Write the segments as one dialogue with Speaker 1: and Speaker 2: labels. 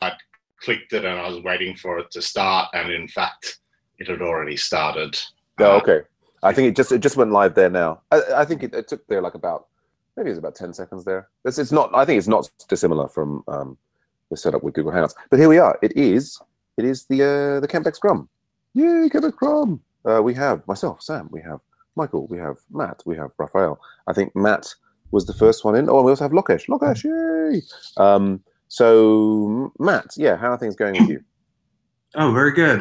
Speaker 1: I'd clicked it and I was waiting for it to start, and in fact, it had already started.
Speaker 2: Oh, okay. I think it just went live there now. I think it took there like about, maybe it's about 10 seconds there. It's not. I think it's not dissimilar from the setup with Google Hangouts. But here we are. It is the Campbell Scrum. Yay, Campbell Scrum. We have myself, Sam. We have Michael. We have Matt. We have Raphael. I think Matt was the first one in. Oh, we also have Lokesh. Lokesh, yay! So Matt, yeah, how are things going with you?
Speaker 3: Oh, very good.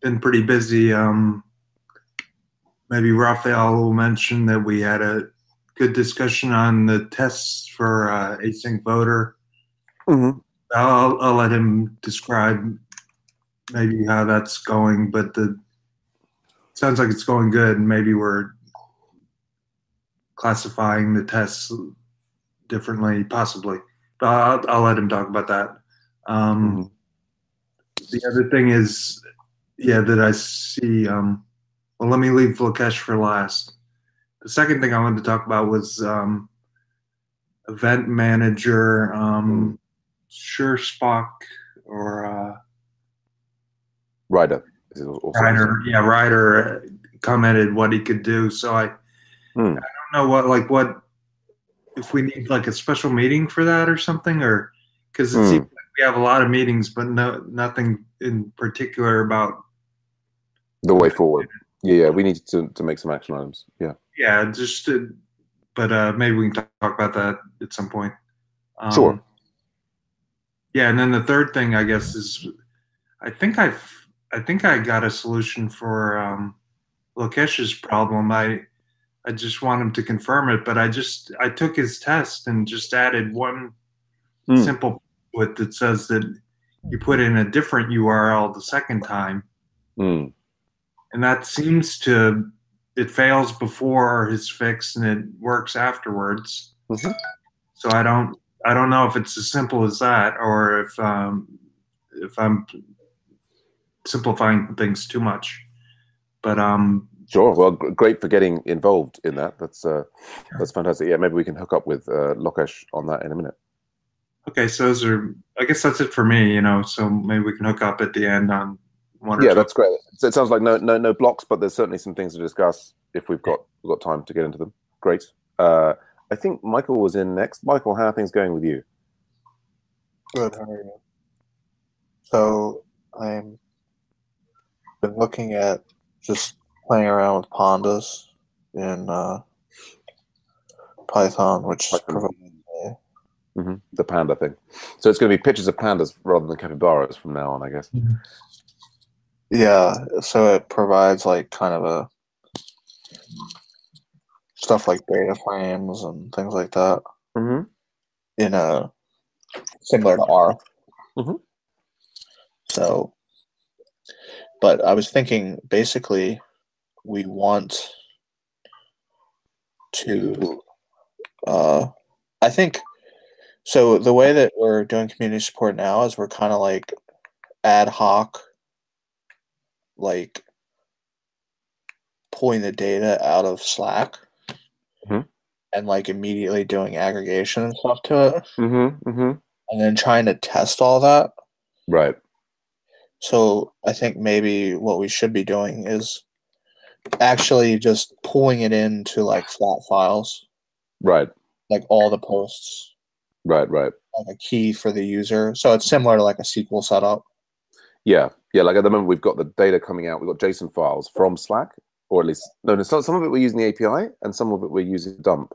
Speaker 3: Been pretty busy. Maybe Raphael will mention that we had a good discussion on the tests for async voter.
Speaker 2: Mm-hmm.
Speaker 3: I'll let him describe maybe how that's going, but sounds like it's going good. And maybe we're classifying the tests differently, possibly. But I'll let him talk about that.
Speaker 2: Mm-hmm.
Speaker 3: The other thing is, yeah, that I see. Well, let me leave Lokesh for last. The second thing I wanted to talk about was event manager. Sure, Spock or
Speaker 2: Ryder.
Speaker 3: Ryder commented what he could do. So I don't know what if we need like a special meeting for that or something, or because it seems like we have a lot of meetings, but nothing in particular about
Speaker 2: the way forward. Yeah, we need to make some action items. Yeah.
Speaker 3: Yeah, but maybe we can talk about that at some point.
Speaker 2: Sure.
Speaker 3: Yeah, and then the third thing I guess is, I think I got a solution for Lokesh's problem. I just want him to confirm it, but I took his test and just added one simple bit that says that you put in a different URL the second time. And that seems it fails before his fix and it works afterwards.
Speaker 2: Mm-hmm.
Speaker 3: So I don't know if it's as simple as that, or if I'm simplifying things too much. But
Speaker 2: sure. Well, great for getting involved in that. That's fantastic. Yeah, maybe we can hook up with Lokesh on that in a minute.
Speaker 3: Okay, so I guess that's it for me. So maybe we can hook up at the end on one or two.
Speaker 2: Yeah, that's great. So it sounds like no blocks, but there's certainly some things to discuss if we've got time to get into them. Great. I think Michael was in next. Michael, how are things going with you?
Speaker 4: Good. How are you? So I'm been looking at just playing around with pandas in Python, which provides
Speaker 2: the panda thing. So it's going to be pictures of pandas rather than capybaras from now on, I guess.
Speaker 4: Yeah, so it provides like kind of a stuff like data frames and things like that in a similar to R. So, but I was thinking basically we want to I think so the way that we're doing community support now is we're kind of like ad hoc, like pulling the data out of Slack and like immediately doing aggregation and stuff to it, and then trying to test all that.
Speaker 2: Right.
Speaker 4: So I think maybe what we should be doing is actually just pulling it into like flat files.
Speaker 2: Right.
Speaker 4: Like all the posts.
Speaker 2: Right.
Speaker 4: Like a key for the user. So it's similar to like a SQL setup.
Speaker 2: Yeah. Like at the moment, we've got the data coming out. We've got JSON files from Slack, or at least no. Some of it we're using the API, and some of it we're using dump.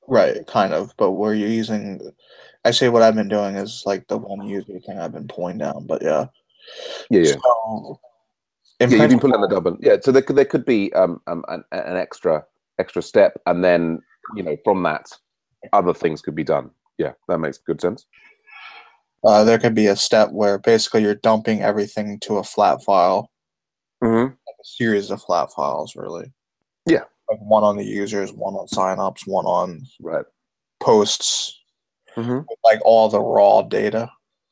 Speaker 4: Right, kind of. But we're using. Actually, what I've been doing is like the one user thing I've been pulling down. But yeah. So,
Speaker 2: you've been pulling the dump. Yeah. So there could be an extra step, and then from that, other things could be done. Yeah, that makes good sense.
Speaker 4: There could be a step where basically you're dumping everything to a flat file, like a series of flat files, really.
Speaker 2: Yeah,
Speaker 4: like one on the users, one on signups, one on posts, with like all the raw data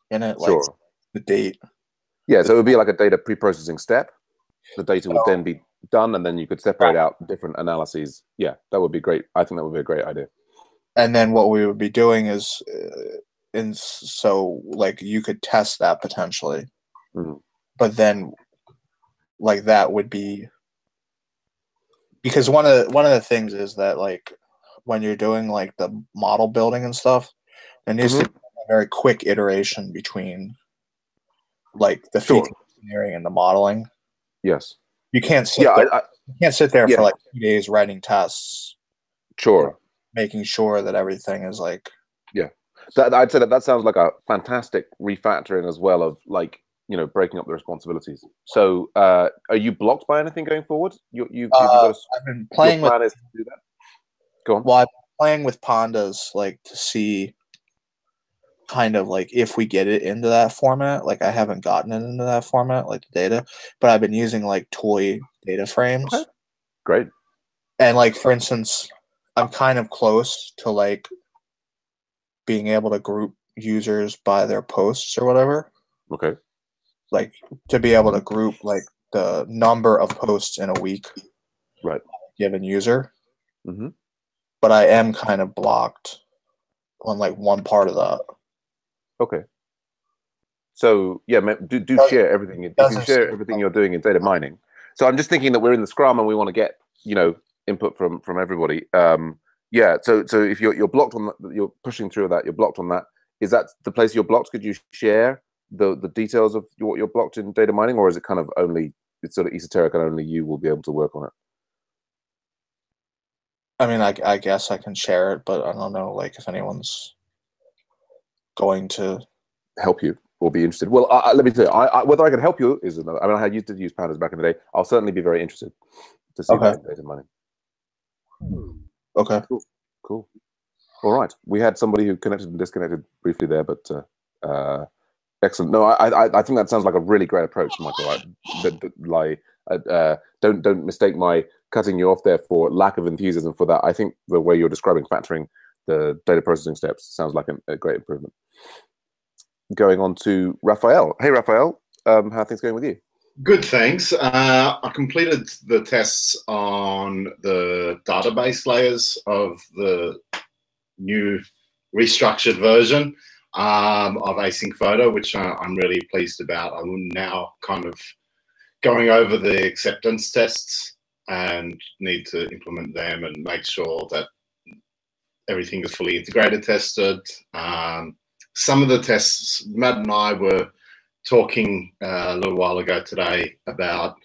Speaker 4: in it, like the date.
Speaker 2: Yeah, so it would be like a data pre-processing step. The data would then be done, and then you could separate out different analyses. Yeah, that would be great. I think that would be a great idea.
Speaker 4: And then what we would be doing is and so like you could test that potentially.
Speaker 2: Mhm.
Speaker 4: But then like that would be because one of the things is that like when you're doing like the model building and stuff, there needs to be a very quick iteration between like the
Speaker 2: Sure.
Speaker 4: feature engineering and the modeling.
Speaker 2: Yes.
Speaker 4: You can't sit
Speaker 2: Yeah.
Speaker 4: there, you can't sit there
Speaker 2: yeah.
Speaker 4: for like 2 days writing tests,
Speaker 2: Sure.
Speaker 4: making sure that everything is like.
Speaker 2: Yeah. I'd say that sounds like a fantastic refactoring as well of like, you know, breaking up the responsibilities. So are you blocked by anything going forward? You've got
Speaker 4: I've been playing with.
Speaker 2: Is to do that? Go on.
Speaker 4: Well, I've been playing with pandas like to see kind of like if we get it into that format. Like I haven't gotten it into that format, like the data, but I've been using like toy data frames.
Speaker 2: Okay. Great.
Speaker 4: And like for instance, I'm kind of close to like being able to group users by their posts or whatever.
Speaker 2: Okay.
Speaker 4: Like to be able to group like the number of posts in a week,
Speaker 2: right,
Speaker 4: given user.
Speaker 2: Mm-hmm.
Speaker 4: But I am kind of blocked on like one part of that.
Speaker 2: Okay. So yeah, do share everything. You can share everything you're doing in data mining. So I'm just thinking that we're in the Scrum and we want to get, you know, input from everybody. Yeah. So if you're blocked on that, you're pushing through that, you're blocked on that. Is that the place you're blocked? Could you share the details of what you're blocked in data mining, or is it kind of only it's sort of esoteric and only you will be able to work on it?
Speaker 4: I mean, I guess I can share it, but I don't know, like if anyone's going to
Speaker 2: help you or be interested. Well, let me tell you, whether I can help you is another. I mean, I used to use pandas back in the day. I'll certainly be very interested to see that in data mining.
Speaker 4: Okay.
Speaker 2: Cool. All right. We had somebody who connected and disconnected briefly there, but excellent. No, I think that sounds like a really great approach, Michael. Don't mistake my cutting you off there for lack of enthusiasm for that. I think the way you're describing factoring the data processing steps sounds like a great improvement. Going on to Raphael. Hey, Raphael. How are things going with you?
Speaker 1: Good, thanks. I completed the tests on the database layers of the new restructured version of Async Photo, which I'm really pleased about. I'm now kind of going over the acceptance tests and need to implement them and make sure that everything is fully integrated, tested. Some of the tests, Matt and I were talking a little while ago today about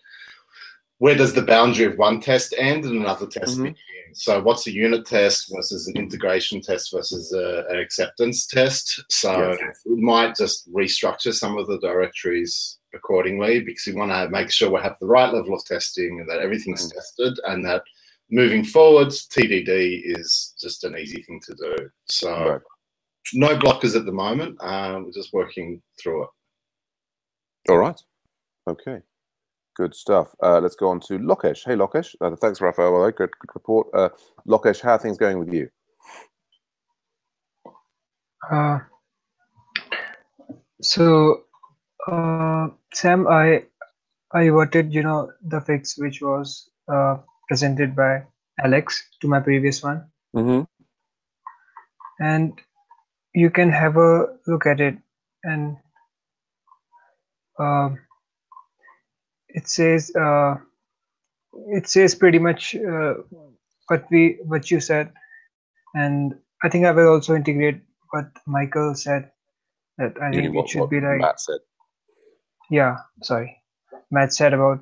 Speaker 1: where does the boundary of one test end and another test begin. So what's a unit test versus an integration test versus an acceptance test? So we might just restructure some of the directories accordingly because we want to make sure we have the right level of testing and that everything's tested and that moving forward, TDD is just an easy thing to do. So no blockers at the moment. We're just working through it.
Speaker 2: All right. Okay. Good stuff. Let's go on to Lokesh. Hey, Lokesh. Thanks, Raphael. Good report. Lokesh, how are things going with you?
Speaker 5: Sam, I voted, the fix which was presented by Alex to my previous one. And you can have a look at it, and it says pretty much what you said, and I think I will also integrate what Michael said. That I think it should be like
Speaker 2: Matt said.
Speaker 5: Yeah, sorry. Matt said about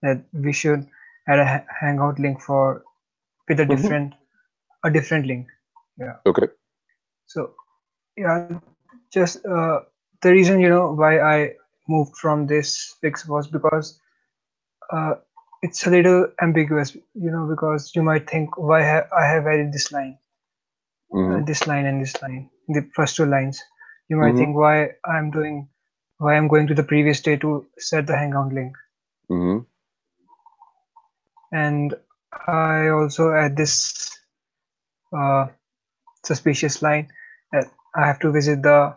Speaker 5: that we should add a Hangout link with a different link. Yeah.
Speaker 2: Okay.
Speaker 5: So yeah, just the reason why I moved from this fix was because it's a little ambiguous, because you might think why I have added this line, this line and this line, the first two lines. You might think why I'm going to the previous day to set the Hangout link. And I also add this suspicious line that I have to visit the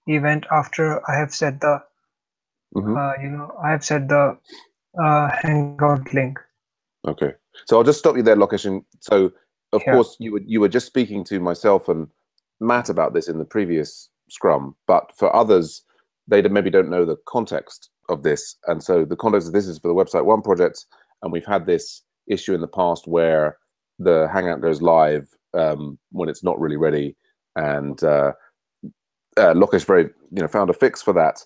Speaker 5: event after I have set the Hangout link.
Speaker 2: Okay, so I'll just stop you there, Lokesh. So of course you were just speaking to myself and Matt about this in the previous Scrum, but for others, they maybe don't know the context of this. And so the context of this is for the Website 1 project, and we've had this issue in the past where the Hangout goes live when it's not really ready, and Lokesh found a fix for that,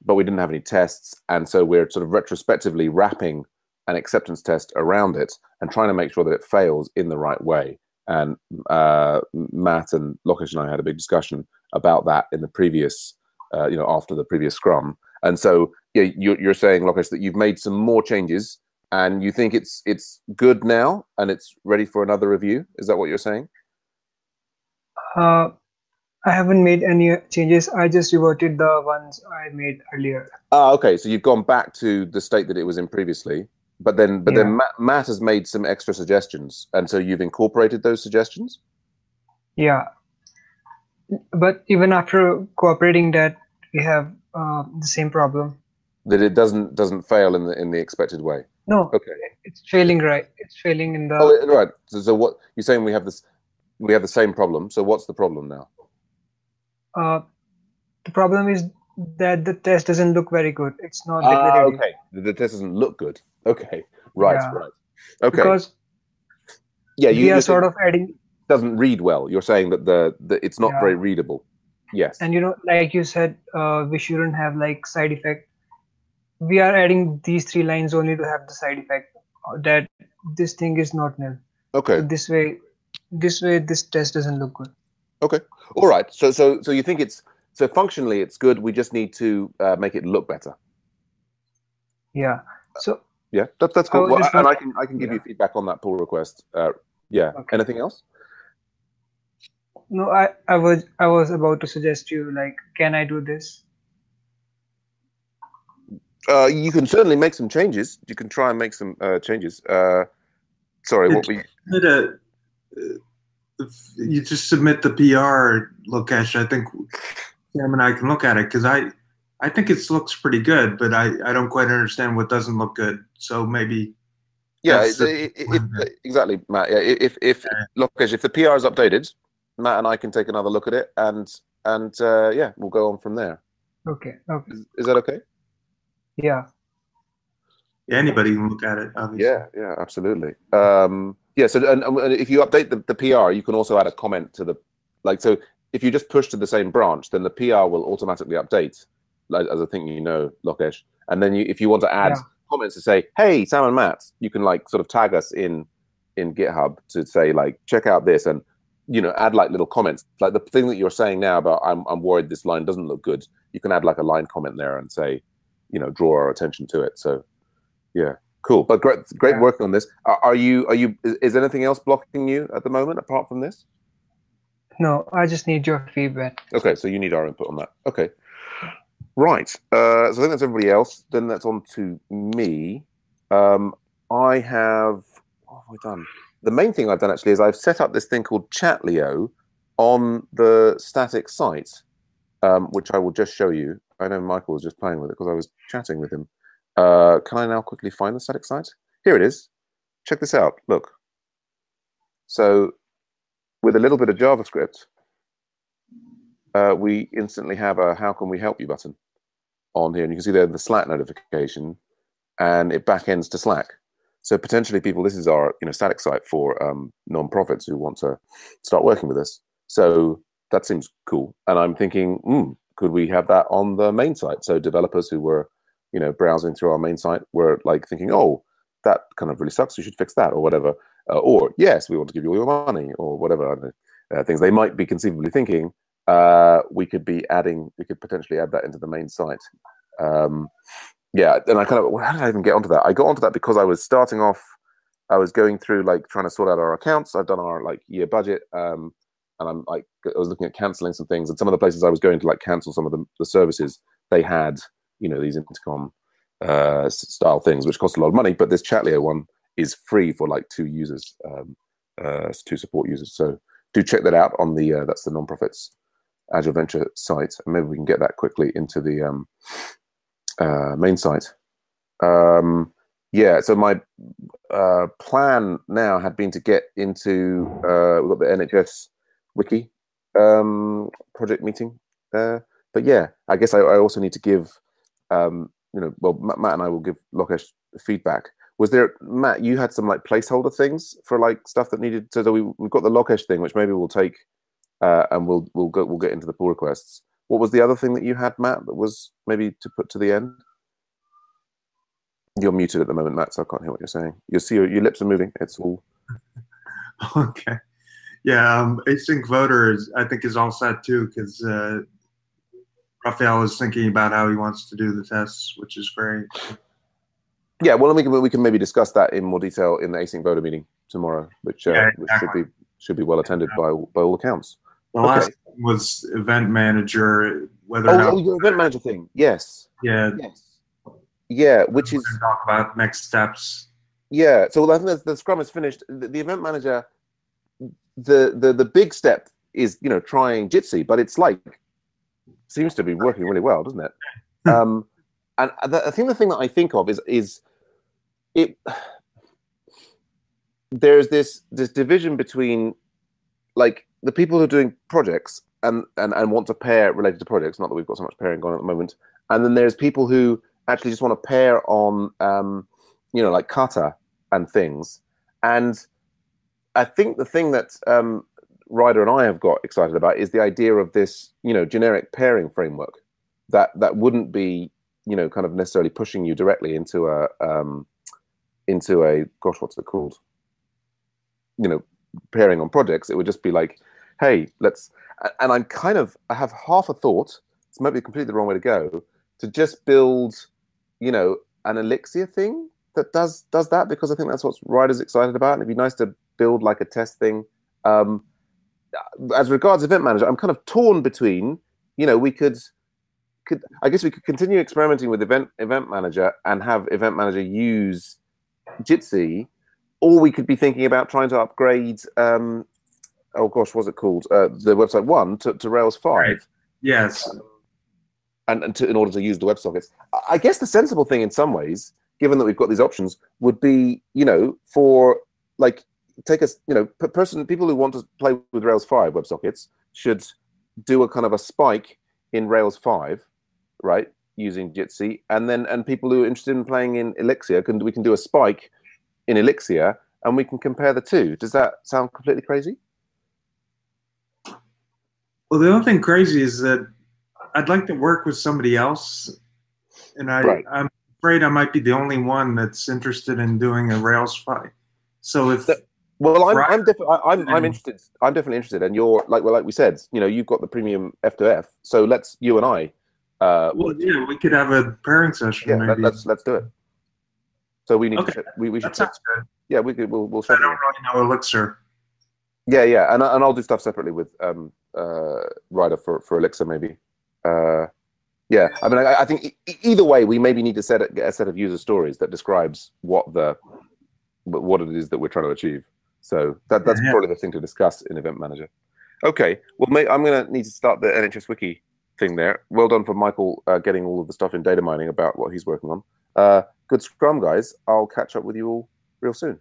Speaker 2: but we didn't have any tests, and so we're sort of retrospectively wrapping an acceptance test around it and trying to make sure that it fails in the right way. And Matt and Lokesh and I had a big discussion about that in the previous, after the previous Scrum. And so you're saying, Lokesh, that you've made some more changes and you think it's good now and it's ready for another review. Is that what you're saying?
Speaker 5: I haven't made any changes. I just reverted the ones I made earlier.
Speaker 2: Okay. So you've gone back to the state that it was in previously, but then Matt has made some extra suggestions, and so you've incorporated those suggestions. Yeah.
Speaker 5: But even after cooperating that, we have the same problem.
Speaker 2: That it doesn't fail in the expected way.
Speaker 5: No. Okay. It's failing, right? It's failing in the.
Speaker 2: Oh, right. So what you're saying? We have the same problem. So what's the problem now?
Speaker 5: The problem is that the test doesn't look very good. It's not declarative.
Speaker 2: Okay. The test doesn't look good. Okay. Right.
Speaker 5: Yeah.
Speaker 2: Right. Okay.
Speaker 5: Because we are sort of adding.
Speaker 2: Doesn't read well. You're saying that the it's not very readable. Yes.
Speaker 5: And like you said, we shouldn't have like side effect. We are adding these 3 lines only to have the side effect that this thing is not nil.
Speaker 2: Okay.
Speaker 5: So this test doesn't look good.
Speaker 2: Okay. All right. So you think functionally it's good. We just need to make it look better.
Speaker 5: Yeah. So.
Speaker 2: Yeah, that's cool. Well, and I can give you feedback on that pull request. Yeah. Okay. Anything else?
Speaker 5: No, I was about to suggest you, like, can I do this?
Speaker 2: You can certainly make some changes. You can try and make some changes. Sorry, what we
Speaker 3: you just submit the PR, Lokesh. I think Sam and I can look at it because I think it looks pretty good, but I don't quite understand what doesn't look good. So maybe.
Speaker 2: Yeah, exactly, Matt. Yeah, if Lokesh, if the PR is updated, Matt and I can take another look at it, and we'll go on from there.
Speaker 5: Okay.
Speaker 2: Is that okay?
Speaker 5: Yeah.
Speaker 3: Yeah, anybody can look at it, obviously.
Speaker 2: Yeah, absolutely. So and if you update the PR, you can also add a comment to so if you just push to the same branch, then the PR will automatically update, as I think Lokesh. And then if you want to add comments to say, hey, Sam and Matt, you can sort of tag us in GitHub to say check out this, and add little comments, like the thing that you're saying now about I'm worried this line doesn't look good. You can add a line comment there and say, draw our attention to it. So yeah, cool. But great working on this. Is anything else blocking you at the moment apart from this?
Speaker 5: No, I just need your feedback.
Speaker 2: Okay, so you need our input on that. Okay, right. So I think that's everybody else. Then that's on to me. What have I done? The main thing I've done actually is I've set up this thing called Chatlio on the static site, which I will just show you. I know Michael was just playing with it because I was chatting with him. Can I now quickly find the static site? Here it is. Check this out. Look. So with a little bit of JavaScript, we instantly have a "How can we help you" button on here, and you can see there the Slack notification, and it backends to Slack. So potentially, people, this is our static site for non-profits who want to start working with us. So that seems cool, and I'm thinking, could we have that on the main site? So developers who were browsing through our main site were thinking, oh, that kind of really sucks, you should fix that, or whatever. Or yes, we want to give you all your money, or whatever things they might be conceivably thinking. We could potentially add that into the main site. And I how did I even get onto that? I got onto that because I was starting off. I was going through trying to sort out our accounts. I've done our year budget, and I'm I was looking at canceling some things. And some of the places I was going to cancel some of the services, they had these intercom style things, which cost a lot of money. But this Chatlio one is free for 2 users, 2 support users. So do check that out on the that's the Nonprofits Agile Venture site, and maybe we can get that quickly into the main site. So my plan now had been to get into we've got the NHS wiki project meeting. But yeah, I guess I also need to give, well, Matt and I will give Lokesh feedback. Was there, Matt, you had some like placeholder things for like stuff that needed, so we've got the Lokesh thing, which maybe we'll take, and we'll get into the pull requests. What was the other thing that you had, Matt, that was maybe to put to the end? You're muted at the moment, Matt, so I can't hear what you're saying. You see your lips are moving. It's all
Speaker 3: okay. Yeah, async voter I think is all set too, because Raphael is thinking about how he wants to do the tests, which is great.
Speaker 2: Yeah, well, we can maybe discuss that in more detail in the async voter meeting tomorrow, which, exactly. which should be well attended by all accounts.
Speaker 3: The last thing was event manager. Whether
Speaker 2: your event manager thing, yes.
Speaker 3: Yeah.
Speaker 2: Yes. Yeah, which is
Speaker 3: talk about next steps.
Speaker 2: Yeah, so I think the Scrum is finished. The event manager, the big step is trying Jitsi, but it's like seems to be working really well, doesn't it? And I think the thing that I think of is it. There's this division between like the people who are doing projects and want to pair related to projects. Not that we've got so much pairing going on at the moment. And then there's people who actually just want to pair on, like kata and things. And I think the thing that Ryder and I have got excited about is the idea of this, generic pairing framework that wouldn't be, kind of necessarily pushing you directly into a gosh, what's it called? Pairing on projects. It would just be like, hey, let's. And I have half a thought. It's maybe completely the wrong way to go. To just build, an Elixir thing that does that, because I think that's what Ryder's excited about. And it'd be nice to build like a test thing. As regards Event Manager, I'm kind of torn between, we could I guess we could continue experimenting with Event Manager and have Event Manager use Jitsi, or we could be thinking about trying to upgrade. Oh gosh, what's it called? The website 1 to Rails 5.
Speaker 3: Right. Yes.
Speaker 2: And in order to use the WebSockets. I guess the sensible thing in some ways, given that we've got these options, would be, for like take us, people who want to play with Rails 5 WebSockets should do a kind of a spike in Rails 5, right, using Jitsi, and people who are interested in playing in Elixir we can do a spike in Elixir, and we can compare the two. Does that sound completely crazy?
Speaker 3: Well, the only thing crazy is that I'd like to work with somebody else, and I'm afraid I might be the only one that's interested in doing a Rails 5. So if
Speaker 2: I'm interested. I'm definitely interested, and you're like we said, you've got the premium F2F. So you and I.
Speaker 3: We could have a pairing session.
Speaker 2: Yeah,
Speaker 3: maybe.
Speaker 2: let's do it. So we need to. We should.
Speaker 3: That sounds good.
Speaker 2: Yeah, we could. We'll.
Speaker 3: I don't really know Elixir.
Speaker 2: Yeah, and I'll do stuff separately with Ryder for Elixir maybe. Yeah, I mean, I think either way, we maybe need to get a set of user stories that describes what it is that we're trying to achieve. So that's probably the thing to discuss in Event Manager. Okay, well, I'm going to need to start the NHS Wiki thing there. Well done for Michael getting all of the stuff in data mining about what he's working on. Good Scrum, guys. I'll catch up with you all real soon.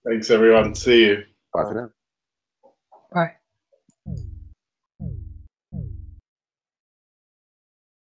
Speaker 1: Thanks, everyone. See you.
Speaker 2: Bye for now.
Speaker 5: Bye.